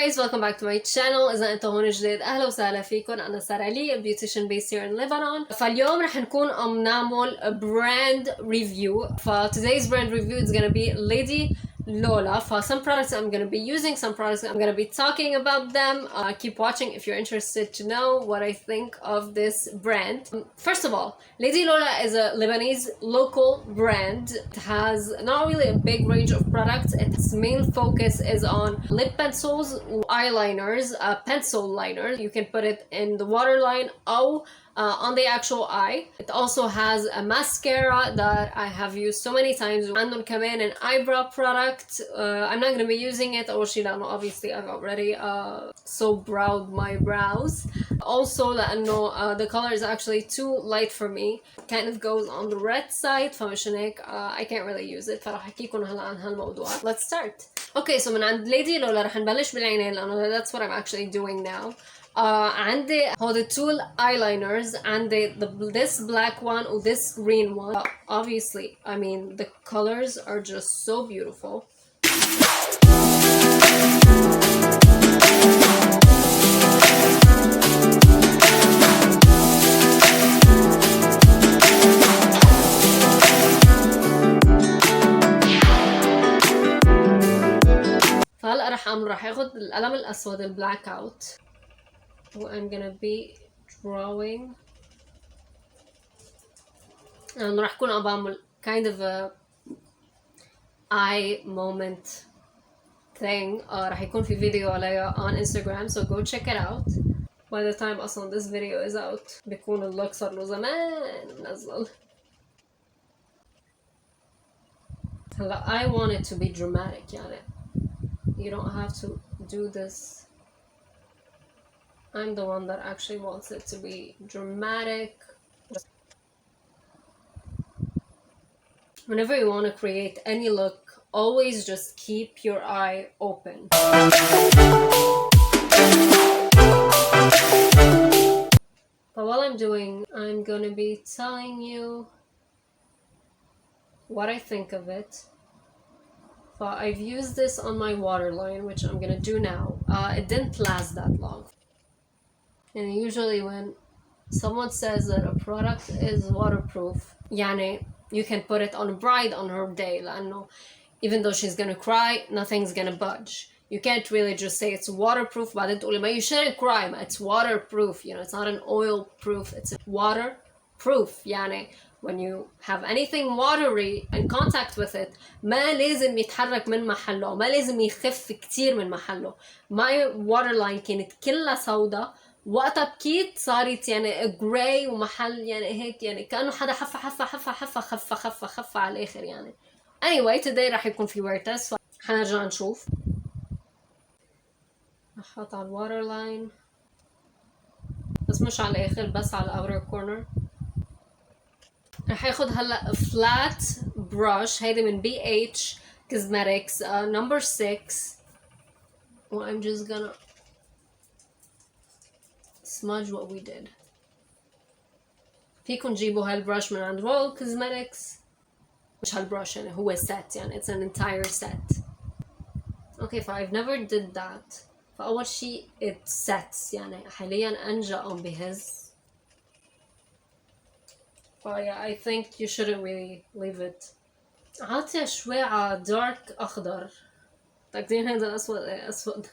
guys, welcome back to my channel. إذا أنتوا هون جديد أهلا وسهلا فيكم. أنا سؤالي a beautician based here in Lebanon. فاليوم رح نكون نعمل a brand review. Today's brand review is gonna be Lady Lola. Some products I'm gonna be using, some products I'm gonna be talking about them. Keep watching if you're interested to know what I think of this brand. First of all, Lady Lola is a Lebanese local brand. It has not really a big range of products. Its main focus is on lip pencils, eyeliners, pencil liners. You can put it in the waterline or on the actual eye. It also has a mascara that I have used so many times. عندهم كمان an eyebrow product. I'm not going to be using it أول شيء لأنه obviously I've already so browed my brows. Also لأنه the color is actually too light for me. It kind of goes on the red side فمشان هيك I can't really use it. فراح أحكيكم هلا عن هالموضوع. Let's start. Okay, so من عند Lady Lola رح نبلش بالعينين لأنه that's what I'm actually doing now. عندي هودي two eyeliners, عندي this black one or this green one. Obviously, I mean the colors are just so beautiful. فهلا رح اخذ القلم الاسود البلاك اوت. I'm gonna be drawing and راح أكون بعمل kind of a eye moment thing. راح يكون في فيديو عليها on Instagram, so go check it out. By the time أصلا this video is out بيكون اللوك صار له زمان منزل. هلا I want it to be dramatic يعني. You don't have to do this. I'm the one that actually wants it to be dramatic. Whenever you want to create any look, always just keep your eye open. But while I'm doing, I'm going to be telling you what I think of it. But I've used this on my waterline, which I'm going to do now. It didn't last that long. And usually when someone says that a product is waterproof, يعني you can put it on a bride on her day لأنه even though she's gonna cry, nothing's gonna budge. You can't really just say it's waterproof بعدين تقولي ما you shouldn't cry, it's waterproof, you know, it's not an oil proof, it's waterproof. يعني when you have anything watery in contact with it ما لازم يتحرك من محله، ما لازم يخف كتير من محله. My waterline كانت كلها سوداء، وقتها بكيت صارت يعني جراي ومحل يعني هيك يعني كأنه حدا حفة على الآخر يعني. Anyway, today راح يكون في wear test فحنرجع نشوف. راح أحط على الواتر لاين بس مش على الآخر، بس على outer corner. راح ياخد هلا flat brush هيدي من BH Cosmetics number 6 و I'm just gonna smudge what we did. فيكم تجيبوا هالبرش من عند Royal Cosmetics. مش هالبرش يعني هو set يعني it's an entire set. Okay, I've never did that. فأول شي it sets يعني حاليا أنجا on بهز. Yeah, I think you shouldn't really leave it. عاطية شوي على dark أخضر. تقدرين هذا أسود.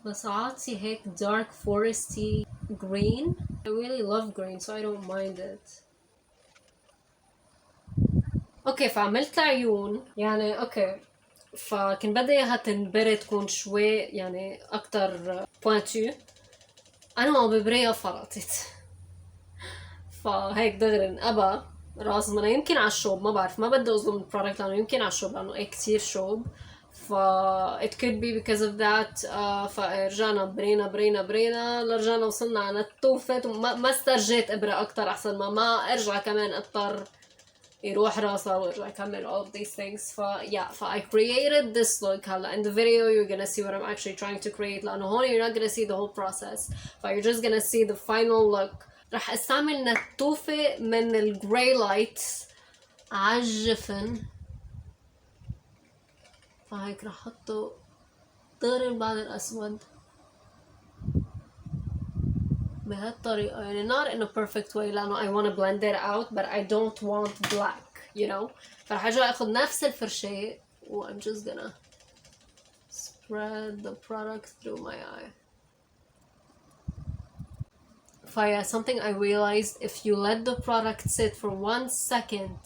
بس عاطي هيك dark foresty green. I really love green so I don't mind it. اوكي فعملت عيون يعني اوكي فكان بدي اياها تنبرد تكون شوي يعني اكتر بوينتو. انا ما ببريها فرطت فهيك دغري انقبى راس منها يمكن على الشوب ما بعرف، ما بدي اظلم البرودكت لانه يمكن على الشوب لانه ايه كتير شوب it could be because of that. فرجعنا برينا لرجعنا وصلنا على التوفت وما استرجيت ابرة اكتر احسن ما ارجع كمان اضطر يروح راسها وارجع كمل all of these things. I created this look. هلا in the video you're gonna see what I'm actually trying to create لانه هون you're not gonna see the whole process. You're just gonna see the final look. رح استعمل نتوفة من الجراي لايتس عالجفن فهيك رح احطه دغري البعد الأسود بهالطريقة، يعني not in a perfect way لأنه I want to blend it out but I don't want black, you know. فرح أجي أخذ نفس الفرشاة و I'm just gonna spread the product through my eye. فيا something I realized, if you let the product sit for 1 second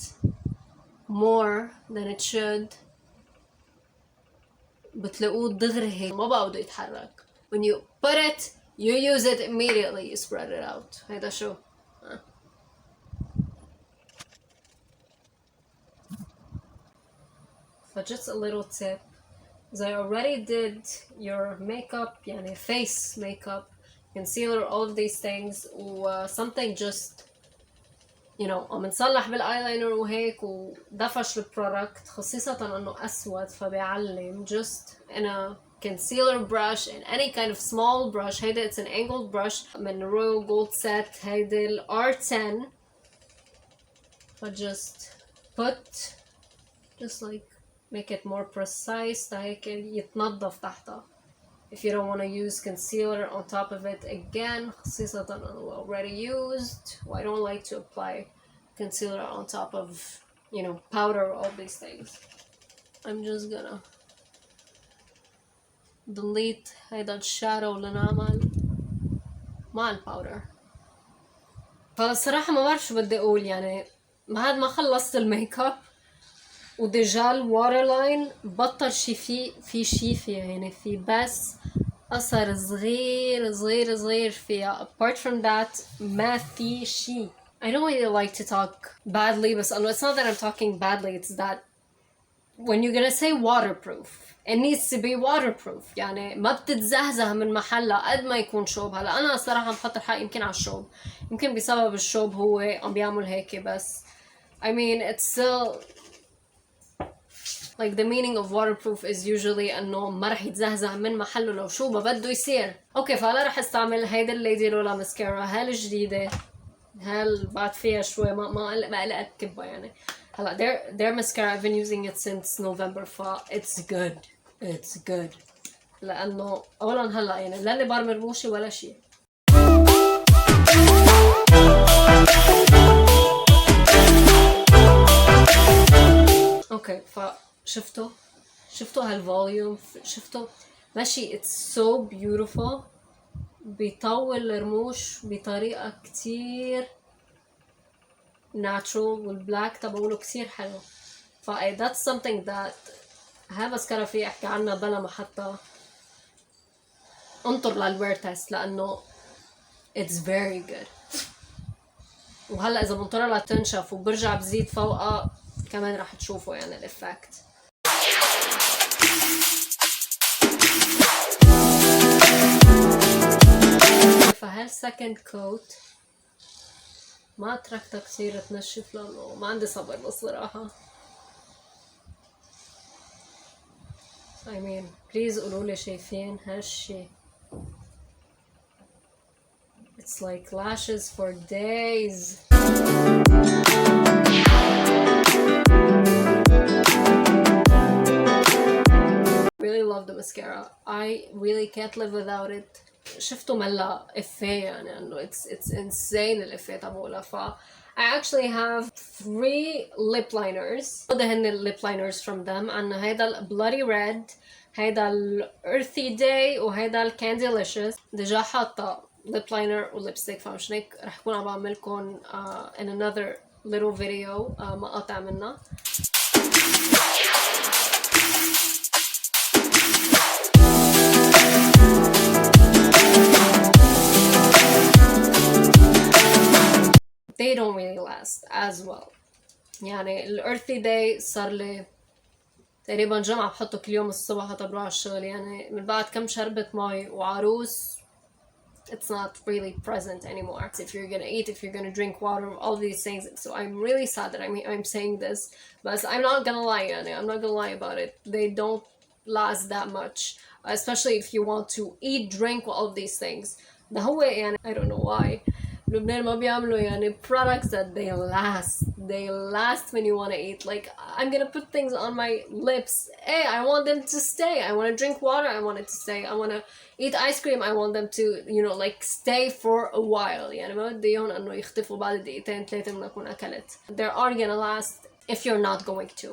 more than it should بتلاقوه دغري هيك ما بقى بده يتحرك. When you put it, you use it immediately, you spread it out. هيدا شو So just a little tip, as I already did your makeup, يعني face makeup, concealer, all of these things, و something just you know عم نصلح بالايلاينر وهيك ودفش البرودكت خصيصة انه اسود فبيعلم. just in a concealer brush and any kind of small brush. هيدا it's an angled brush من Royal Gold set. هيدا ال R10. but just put just like make it more precise هيك يتنظف تحتها. if you don't want to use concealer on top of it again خصيصة أنه already used. I don't like to apply concealer on top of you know powder, all these things. I'm just gonna delete هيدا الشادو اللي نعمل مع الباودر. فالصراحة ما بعرف شو بدي أقول، يعني بعد ما خلصت الميك اب وديجا الواتر لاين بطل شي في شي فيها، يعني في بس أثر صغير صغير صغير فيها. apart from that ما في شي. I don't really like to talk badly بس أنه it's not that I'm talking badly, it's that when you're gonna say waterproof it needs to be waterproof. يعني ما بتتزهزه من محلها قد ما يكون شوب. هلا أنا الصراحة بحط الحق يمكن على الشوب، يمكن بسبب الشوب هو عم بيعمل هيك، بس I mean it's still like the meaning of waterproof is usually انه ما رح يتزهزه من محله لو شو ما بده يصير. اوكي فهلا رح استعمل هيدا الليدي لولا ماسكارا هالجديدة، هال بعد فيها شوي ما قلقت كبها يعني. هلا their mascara I've been using it since November ف it's good لانه اولا هلا يعني لا اللي بار مرموشة ولا شيء. اوكي فشفتوا هالفوليوم، شفتوا ماشي it's so beautiful، بيطول الرموش بطريقة كتير natural والبلاك تبعوله كتير حلو. ف that's something that هاي مسكرة فيه احكي عنها بلا ما حتى انطر للوير تيست لانه it's very good. وهلا اذا بنطرها لتنشف وبرجع بزيد فوقها كمان رح تشوفوا يعني الافكت. فهال second coat ما تركتها كتير تنشف لانه ما عندي صبر بالصراحة. I mean please قولولي شايفين هالشي it's like lashes for days. Really love the mascara. I really can't live without it. شفتوا ملا إفيه يعني إنه it's insane الإفيه تبعولا. I actually have 3 lip liners. هذا هن ال lip liners from them. عنا هيدا ال bloody red، هيدا ال earthy day، وهيدا ال candylicious. ديجا حاطة lip liner و lipstick فمشان هيك رح كون عم بعملكن in another little video مقاطع منها. They don't really last as well. يعني ال earthy day صار لي تقريبا جمعة بحطه كل يوم الصبح تبروح على الشغل، يعني من بعد كم شربة مي وعروس it's not really present anymore. If you're gonna eat, if you're gonna drink water, all these things. So I'm really sad that I'm saying this, but I'm not gonna lie, يعني I'm not gonna lie about it. They don't last that much, especially if you want to eat, drink, all of these things. ده هو يعني I don't know why لبنان ما بيعملوا يعني products that they last when you want to eat. Like I'm gonna put things on my lips. Hey, I want them to stay. I want to drink water. I want it to stay. I want to eat ice cream. I want them to, you know, like stay for a while. يعني ما بدي اياهم انه يختفوا بعد دقيقتين ثلاثة من اكون اكلت. They are gonna last if you're not going to.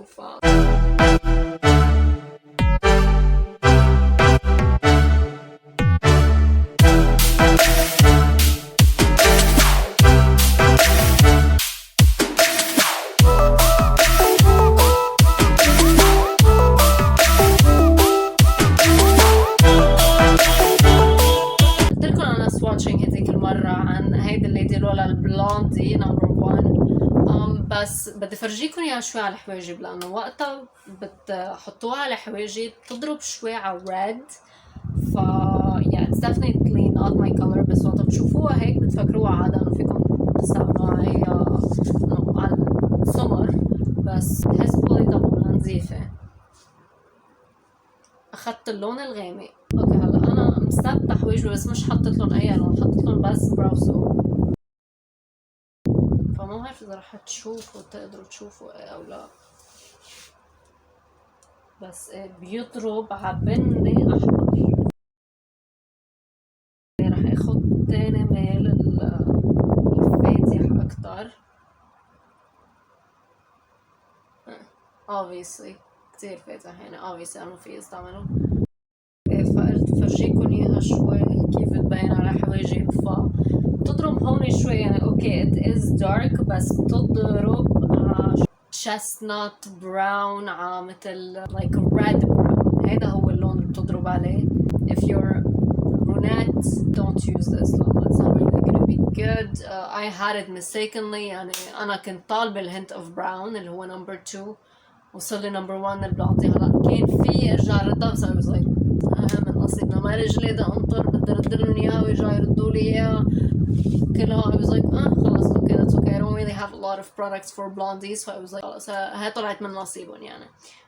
ليدي لولا البلوندي نمبر 1. بس بدي فرجيكم اياها شوي على الحواجب لانه وقتها بتحطوها على الحواجب بتضرب شوي على الريد. ف yeah it's definitely not my color. بس وقتها بتشوفوها هيك بتفكروها عادة انه فيكم تستعملوها هي على السمر. بس بحس الكواليتي تبعها نظيفة. اخدت اللون الغامق. اوكي هلا انا مستبتة حواجبي بس مش حطيت لهم اي لون، حطيت لهم بس براوسو. فما بعرف اذا رح تشوفوا تقدروا تشوفوا ايه او لا. بس بيضرب عبني احمر. رح اخد تاني ميل الفاتح اكتر. obviously كتير فاتح يعني obviously انه في استعمله. فقلت فرجيكم اياها شوي كيف تبين على حواجب. بتضرب هون شوي يعني اوكي it is dark بس بتضرب chestnut brown مثل like red brown. هيدا هو اللون اللي بتضرب عليه. if you're brunette don't use this. it's not really gonna be good. I had it mistakenly. يعني انا كنت طالبه الهنت of brown اللي هو number 2 وصل لي number 1 البلوندي. هلا كان في ارجع ردها بس I was like من نصيبنا ما رجلي ده انطر بدي ارد لهم اياها ويرجعوا يردوا لي اياها كلها. I was like خلاص okay that's okay. I don't really have a lot of products for blondies. so I was like خلاص هاي طلعت من نصيبهم يعني.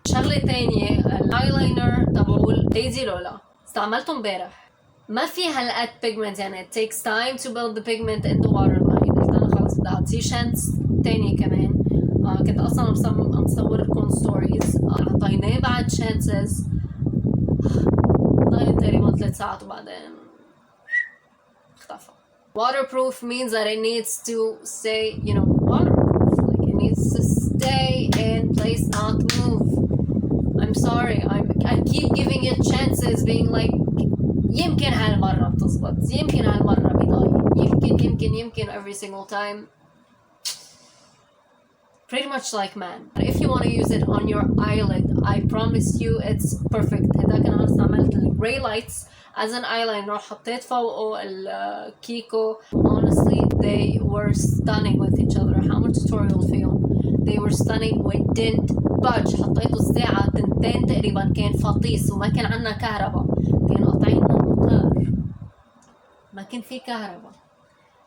شغلة تانية الايلاينر تبعول ليدي لولا استعملته امبارح. ما في هالقد pigment يعني it takes time to build the pigment in the waterline. قلت انا خلاص بدي اعطيه شانس تانية كمان. كنت اصلا مصور لكم ستوريز اعطيناه بعد شانسز. ضايل تقريبا 3 ساعات وبعدين اختفى. Waterproof means that it needs to stay, you know, waterproof. Like it needs to stay in place, not move. I'm sorry. I keep giving it chances, being like يمكن هالمرة بتزبط، يمكن هالمرة بضايق، يمكن every single time. Pretty much like man. If you want to use it on your eyelid, I promise you it's perfect. هداك أنا استعملت الجراي لايتس as an eyeliner وحطيت فوقه الكيكو. Honestly, they were stunning with each other. هعمل tutorial فيهم. They were stunning و didn't budge. حطيته الساعة 2 تقريبا كان فطيس وما كان عنا كهرباء. كانوا قاطعين المطار. ما كان في كهرباء.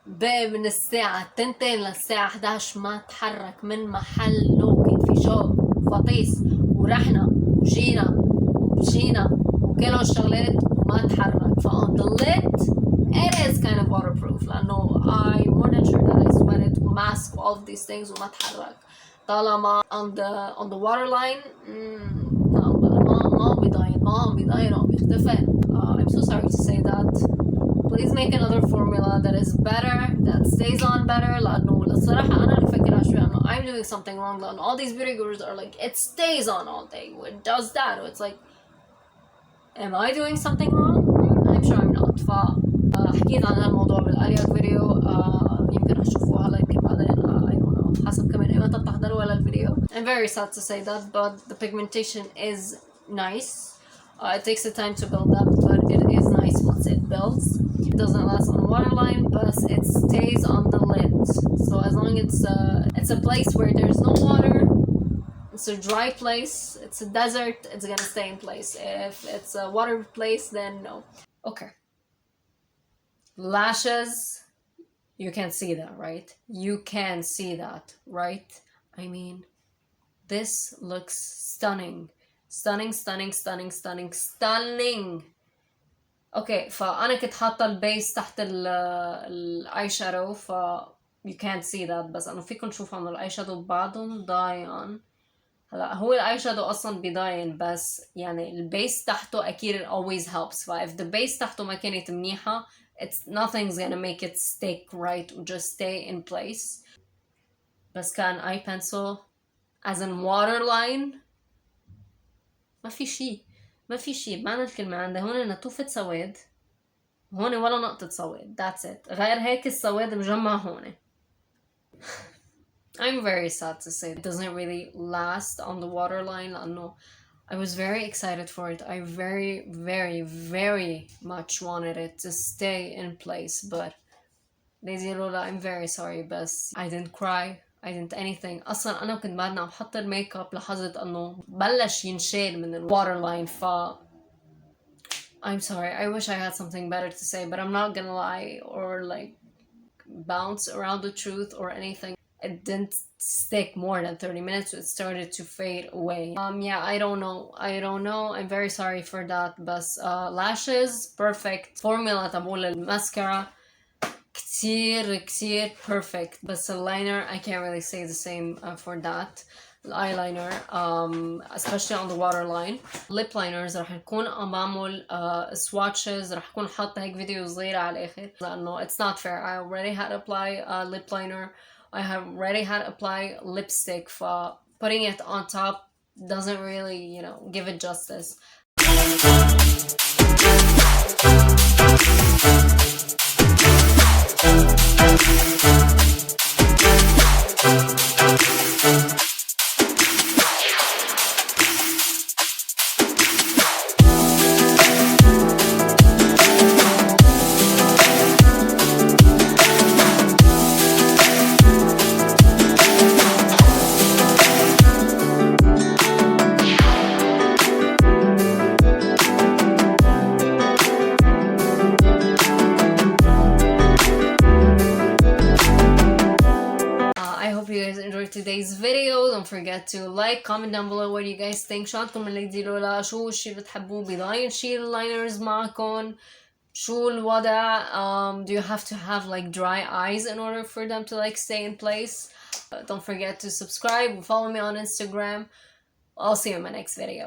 بقى من الساعة 2 للساعة 11 ما تحرك من محله. كان في جو فطيس ورحنا وجينا ومشينا وكل هالشغلات وما تحرك. فon the lid it is kind of waterproof لأنه I more than sure that I sweat it mask all of these things وما تحرك. طالما on the waterline ما بيضاين بيختفي. I'm so sorry to say that. Please make another formula that is better, that stays on better. لأنه الصراحة أنا الفكرة شوي إنه I'm doing something wrong. لأنه all these beauty gurus are like it stays on all day. It does that. It's like, am I doing something wrong? I'm sure I'm not. حكيت عن هالموضوع بالأليك فيديو. يمكن رح تشوفوها هلا يمكن بعدين. I don't know. حسب كمان إمتى بتحضروا ولا الفيديو. I'm very sad to say that, but the pigmentation is nice. It takes the time to build up, but it is nice once it builds. It doesn't last on waterline, but it stays on the lid. So as long as it's a place where there's no water, it's a dry place, it's a desert, it's gonna stay in place. If it's a water place, then no. Okay. Lashes, you can see that, right? You can see that, right? I mean, this looks stunning. Stunning. اوكي فانا كنت حاطه البيس تحت الاي شادو ف you can't see that بس انه فيكم تشوفوا انه الاي شادو بعدهم ضايعن. هلا هو الاي شادو اصلا بيضاين بس يعني البيس تحته اكيد it always helps. ف if the base تحته ما كانت منيحه nothing's gonna make it stick right or just stay in place. بس كان اي pencil as in waterline ما في شي بمعنى الكلمة. عندها هون نتوفة سواد هون ولا نقطة سواد that's it. غير هيك السواد مجمع هون. I'm very sad to say it doesn't really last on the waterline لأنه I was very excited for it. I very very very much wanted it to stay in place but ليدي لولا I'm very sorry بس I didn't cry I didn't anything. أصلا أنا كنت بعدنا عم حط الميك اب لاحظت أنه بلش ينشال من الwaterline ف I'm sorry. I wish I had something better to say but I'm not gonna lie or like bounce around the truth or anything. It didn't stick more than 30 minutes. It started to fade away. Yeah, I don't know. I'm very sorry for that. But lashes perfect. Formula تبول الماسكارا كتير perfect. But the liner I can't really say the same for that. eyeliner especially on the waterline. lip liners راح نكون عم بعمل swatches. راح كون حاطة هيك فيديو صغيرة على الآخر لأنه it's not fair. I already had apply lip liner. I have already had apply lipstick for putting it on top doesn't really, you know, give it justice. Today's video. Don't forget to like, comment down below what you guys think. شو عندكم من ليدي لولا؟ شو الشي بتحبوه؟ بيضاين شي اللاينرز معكم؟ شو الوضع؟ Do you have to have like dry eyes in order for them to like stay in place? Don't forget to subscribe and follow me on Instagram. I'll see you in my next video.